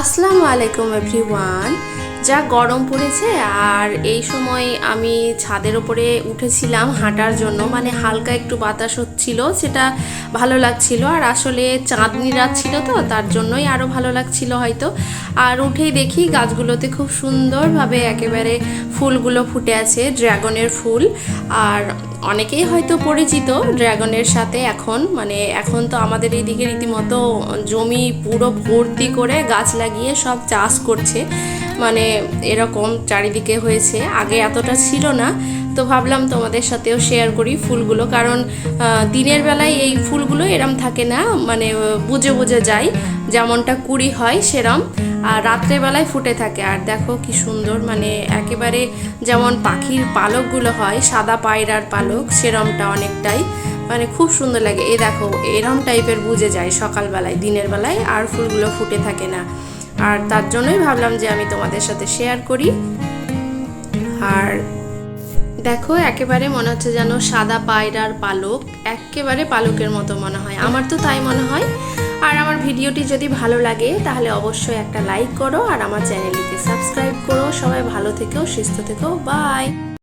আসসালামু আলাইকুম এভরিওয়ান। যা গরম পড়েছে, আর এই সময় আমি ছাদের উপরে উঠেছিলাম হাঁটার জন্য, মানে হালকা একটু বাতাস হচ্ছিল, সেটা ভালো লাগছিল। আর আসলে চাঁদনি রাত ছিল তো, তার জন্যই আরও ভালো লাগছিল হয়তো। আর উঠেই দেখি গাছগুলোতে খুব সুন্দরভাবে একেবারে ফুলগুলো ফুটে আছে, ড্রাগনের ফুল। আর অনেকেই হয়তো পরিচিত ড্রাগনের সাথে। এখন তো আমাদের এইদিকে রীতিমতো জমি পুরো ভর্তি করে গাছ লাগিয়ে সব চাষ করছে, মানে এরকম চারিদিকে হয়েছে। আগে এতটা ছিল না, তো ভাবলাম তোমাদের সাথেও শেয়ার করি ফুলগুলো, কারণ দিনের বেলায় এই ফুলগুলো এরম থাকে না, মানে বুঝে বুঝে যায়, যেমনটা কুড়ি হয় সেরম, আর রাত্রেবেলায় ফুটে থাকে। আর দেখো কি সুন্দর, মানে একেবারে যেমন পাখির পালকগুলো হয়, সাদা পায়রার পালক, সেরমটা অনেকটাই, মানে খুব সুন্দর লাগে। এই দেখো এরম টাইপের বুঝে যায় সকালবেলায়, দিনের বেলায় আর ফুলগুলো ফুটে থাকে না। আর তার জন্যই ভাবলাম যে আমি তোমাদের সাথে শেয়ার করি। আর দেখো একেবারে মনে হচ্ছে যেন সাদা পায়রার পালক, একেবারে পালকের মতো মনে হয়, আমার তো তাই মনে হয়। আর আমার ভিডিওটি যদি ভালো লাগে তাহলে অবশ্যই একটা লাইক করো, আর আমার চ্যানেলটিকে সাবস্ক্রাইব করো। সবাই ভালো থেকো, সুস্থ থেকো, বাই।